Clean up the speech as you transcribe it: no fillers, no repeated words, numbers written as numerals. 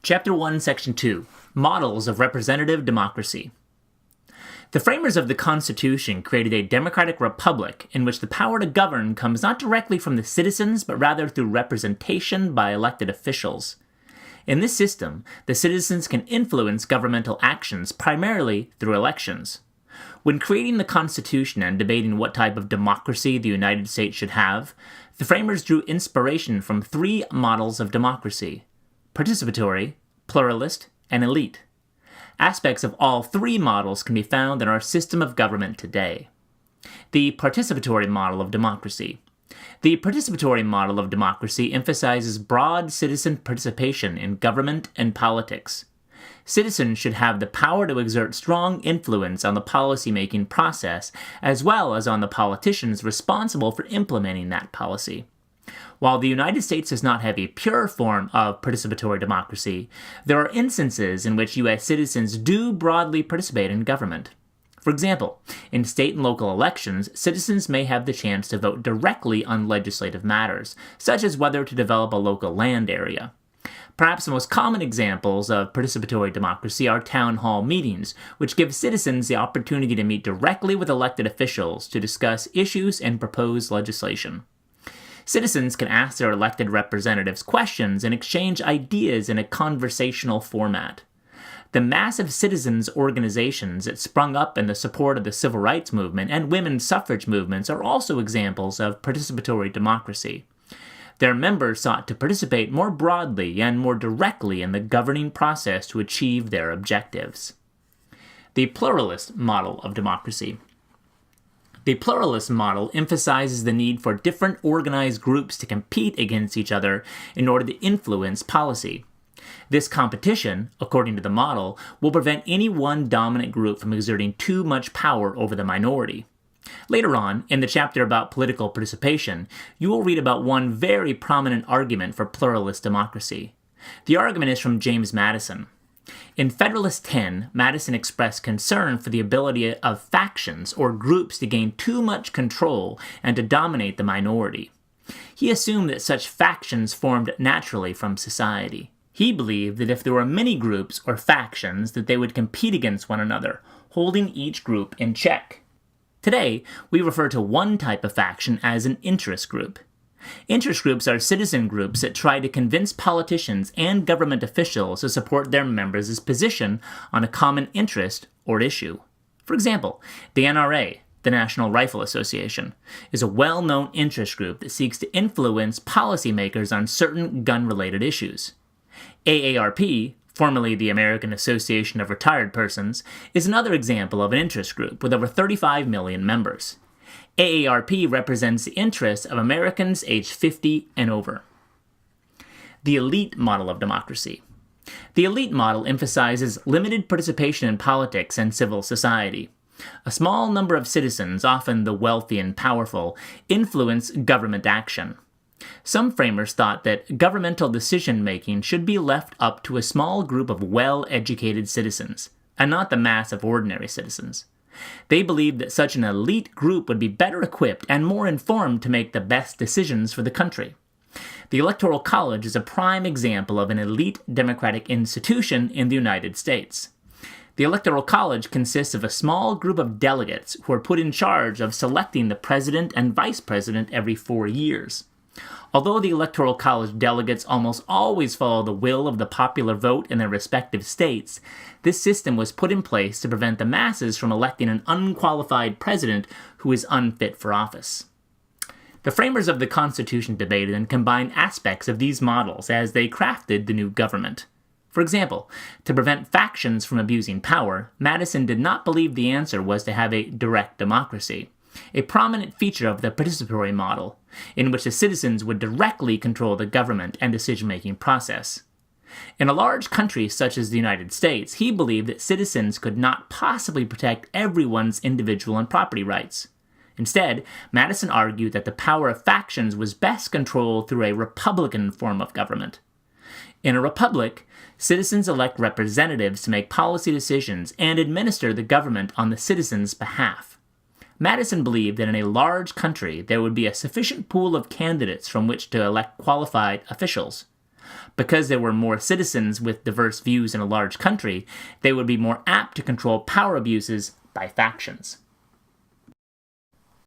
Chapter 1, Section 2, Models of Representative Democracy. The framers of the Constitution created a democratic republic in which the power to govern comes not directly from the citizens, but rather through representation by elected officials. In this system, the citizens can influence governmental actions primarily through elections. When creating the Constitution and debating what type of democracy the United States should have, the framers drew inspiration from three models of democracy: Participatory, Pluralist, and Elite. Aspects of all three models can be found in our system of government today. The Participatory model of democracy. The Participatory model of democracy emphasizes broad citizen participation in government and politics. Citizens should have the power to exert strong influence on the policy-making process, as well as on the politicians responsible for implementing that policy. While the United States does not have a pure form of participatory democracy, there are instances in which U.S. citizens do broadly participate in government. For example, in state and local elections, citizens may have the chance to vote directly on legislative matters, such as whether to develop a local land area. Perhaps the most common examples of participatory democracy are town hall meetings, which give citizens the opportunity to meet directly with elected officials to discuss issues and propose legislation. Citizens can ask their elected representatives questions and exchange ideas in a conversational format. The massive citizens' organizations that sprung up in the support of the civil rights movement and women's suffrage movements are also examples of participatory democracy. Their members sought to participate more broadly and more directly in the governing process to achieve their objectives. The Pluralist model of democracy. The pluralist model emphasizes the need for different organized groups to compete against each other in order to influence policy. This competition, according to the model, will prevent any one dominant group from exerting too much power over the minority. Later on, in the chapter about political participation, you will read about one very prominent argument for pluralist democracy. The argument is from James Madison. In Federalist 10, Madison expressed concern for the ability of factions or groups to gain too much control and to dominate the minority. He assumed that such factions formed naturally from society. He believed that if there were many groups or factions, that they would compete against one another, holding each group in check. Today, we refer to one type of faction as an interest group. Interest groups are citizen groups that try to convince politicians and government officials to support their members' position on a common interest or issue. For example, the NRA, the National Rifle Association, is a well-known interest group that seeks to influence policymakers on certain gun-related issues. AARP, formerly the American Association of Retired Persons, is another example of an interest group with over 35 million members. AARP represents the interests of Americans aged 50 and over. The elite model of democracy. The elite model emphasizes limited participation in politics and civil society. A small number of citizens, often the wealthy and powerful, influence government action. Some framers thought that governmental decision-making should be left up to a small group of well-educated citizens, and not the mass of ordinary citizens. They believed that such an elite group would be better equipped and more informed to make the best decisions for the country. The Electoral College is a prime example of an elite democratic institution in the United States. The Electoral College consists of a small group of delegates who are put in charge of selecting the president and vice president every 4 years. Although the Electoral College delegates almost always follow the will of the popular vote in their respective states, this system was put in place to prevent the masses from electing an unqualified president who is unfit for office. The framers of the Constitution debated and combined aspects of these models as they crafted the new government. For example, to prevent factions from abusing power, Madison did not believe the answer was to have a direct democracy, a prominent feature of the participatory model, in which the citizens would directly control the government and decision-making process. In a large country such as the United States, he believed that citizens could not possibly protect everyone's individual and property rights. Instead, Madison argued that the power of factions was best controlled through a republican form of government. In a republic, citizens elect representatives to make policy decisions and administer the government on the citizens' behalf. Madison believed that in a large country there would be a sufficient pool of candidates from which to elect qualified officials. Because there were more citizens with diverse views in a large country, they would be more apt to control power abuses by factions.